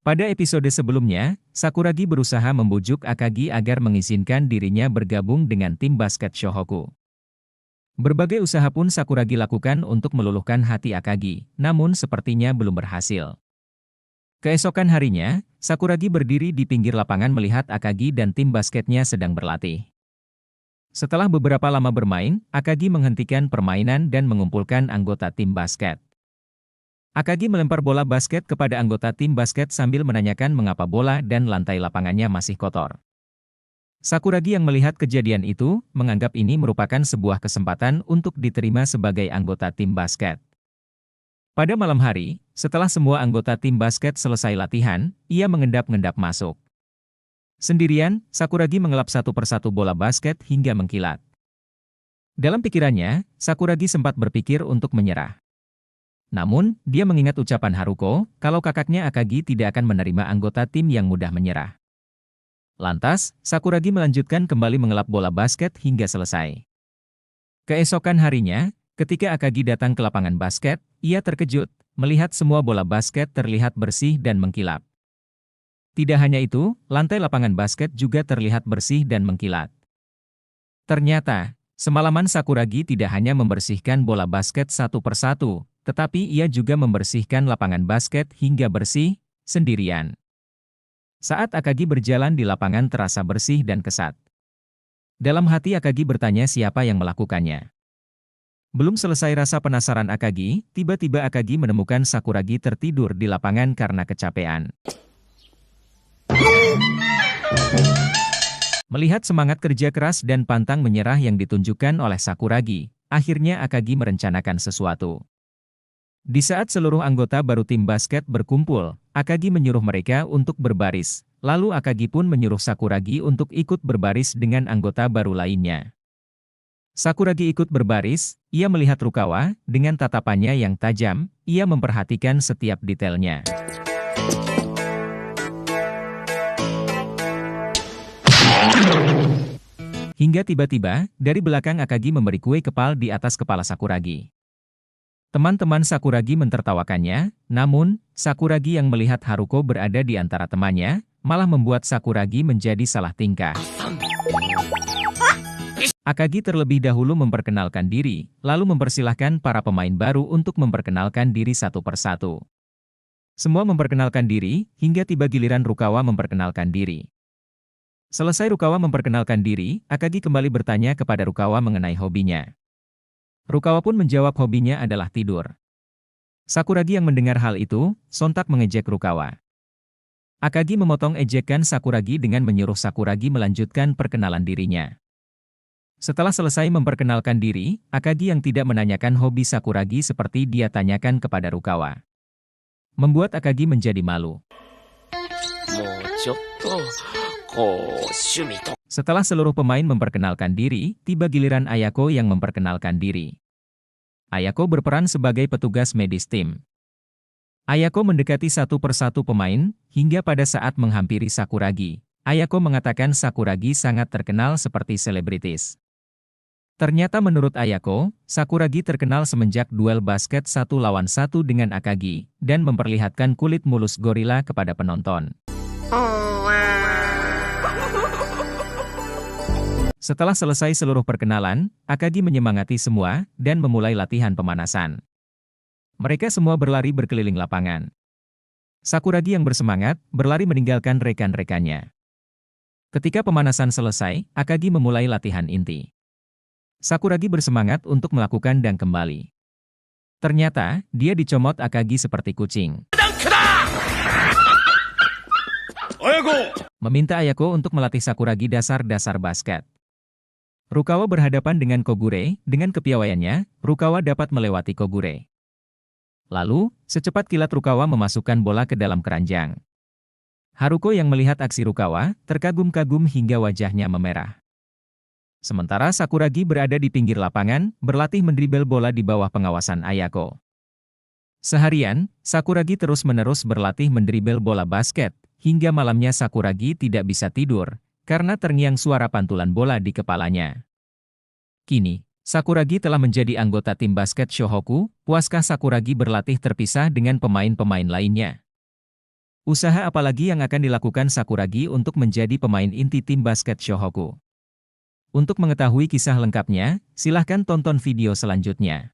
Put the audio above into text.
Pada episode sebelumnya, Sakuragi berusaha membujuk Akagi agar mengizinkan dirinya bergabung dengan tim basket Shohoku. Berbagai usaha pun Sakuragi lakukan untuk meluluhkan hati Akagi, namun sepertinya belum berhasil. Keesokan harinya, Sakuragi berdiri di pinggir lapangan melihat Akagi dan tim basketnya sedang berlatih. Setelah beberapa lama bermain, Akagi menghentikan permainan dan mengumpulkan anggota tim basket. Akagi melempar bola basket kepada anggota tim basket sambil menanyakan mengapa bola dan lantai lapangannya masih kotor. Sakuragi yang melihat kejadian itu, menganggap ini merupakan sebuah kesempatan untuk diterima sebagai anggota tim basket. Pada malam hari, setelah semua anggota tim basket selesai latihan, ia mengendap-endap masuk. Sendirian, Sakuragi mengelap satu persatu bola basket hingga mengkilat. Dalam pikirannya, Sakuragi sempat berpikir untuk menyerah. Namun, dia mengingat ucapan Haruko, kalau kakaknya Akagi tidak akan menerima anggota tim yang mudah menyerah. Lantas, Sakuragi melanjutkan kembali mengelap bola basket hingga selesai. Keesokan harinya, ketika Akagi datang ke lapangan basket, ia terkejut melihat semua bola basket terlihat bersih dan mengkilap. Tidak hanya itu, lantai lapangan basket juga terlihat bersih dan mengkilat. Ternyata, semalaman Sakuragi tidak hanya membersihkan bola basket satu persatu, tetapi ia juga membersihkan lapangan basket hingga bersih, sendirian. Saat Akagi berjalan di lapangan terasa bersih dan kesat. Dalam hati Akagi bertanya siapa yang melakukannya. Belum selesai rasa penasaran Akagi, tiba-tiba Akagi menemukan Sakuragi tertidur di lapangan karena kecapean. Melihat semangat kerja keras dan pantang menyerah yang ditunjukkan oleh Sakuragi, akhirnya Akagi merencanakan sesuatu. Di saat seluruh anggota baru tim basket berkumpul, Akagi menyuruh mereka untuk berbaris, lalu Akagi pun menyuruh Sakuragi untuk ikut berbaris dengan anggota baru lainnya. Sakuragi ikut berbaris, ia melihat Rukawa, dengan tatapannya yang tajam, ia memperhatikan setiap detailnya. Hingga tiba-tiba, dari belakang Akagi memberi kue kepal di atas kepala Sakuragi. Teman-teman Sakuragi mentertawakannya, namun, Sakuragi yang melihat Haruko berada di antara temannya, malah membuat Sakuragi menjadi salah tingkah. Akagi terlebih dahulu memperkenalkan diri, lalu mempersilahkan para pemain baru untuk memperkenalkan diri satu persatu. Semua memperkenalkan diri, hingga tiba giliran Rukawa memperkenalkan diri. Selesai Rukawa memperkenalkan diri, Akagi kembali bertanya kepada Rukawa mengenai hobinya. Rukawa pun menjawab hobinya adalah tidur. Sakuragi yang mendengar hal itu, sontak mengejek Rukawa. Akagi memotong ejekan Sakuragi dengan menyuruh Sakuragi melanjutkan perkenalan dirinya. Setelah selesai memperkenalkan diri, Akagi yang tidak menanyakan hobi Sakuragi seperti dia tanyakan kepada Rukawa. Membuat Akagi menjadi malu. Setelah seluruh pemain memperkenalkan diri, tiba giliran Ayako yang memperkenalkan diri. Ayako berperan sebagai petugas medis tim. Ayako mendekati satu persatu pemain, hingga pada saat menghampiri Sakuragi, Ayako mengatakan Sakuragi sangat terkenal seperti selebritis. Ternyata menurut Ayako, Sakuragi terkenal semenjak duel basket 1-1 dengan Akagi, dan memperlihatkan kulit mulus gorila kepada penonton. Setelah selesai seluruh perkenalan, Akagi menyemangati semua, dan memulai latihan pemanasan. Mereka semua berlari berkeliling lapangan. Sakuragi yang bersemangat, berlari meninggalkan rekan-rekannya. Ketika pemanasan selesai, Akagi memulai latihan inti. Sakuragi bersemangat untuk melakukan dang kembali. Ternyata, dia dicomot Akagi seperti kucing. Meminta Ayako untuk melatih Sakuragi dasar-dasar basket. Rukawa berhadapan dengan Kogure, dengan kepiawaiannya, Rukawa dapat melewati Kogure. Lalu, secepat kilat Rukawa memasukkan bola ke dalam keranjang. Haruko yang melihat aksi Rukawa, terkagum-kagum hingga wajahnya memerah. Sementara Sakuragi berada di pinggir lapangan, berlatih mendribel bola di bawah pengawasan Ayako. Seharian, Sakuragi terus-menerus berlatih mendribel bola basket, hingga malamnya Sakuragi tidak bisa tidur, karena terngiang suara pantulan bola di kepalanya. Kini, Sakuragi telah menjadi anggota tim basket Shohoku, puaskah Sakuragi berlatih terpisah dengan pemain-pemain lainnya? Usaha apalagi yang akan dilakukan Sakuragi untuk menjadi pemain inti tim basket Shohoku? Untuk mengetahui kisah lengkapnya, silahkan tonton video selanjutnya.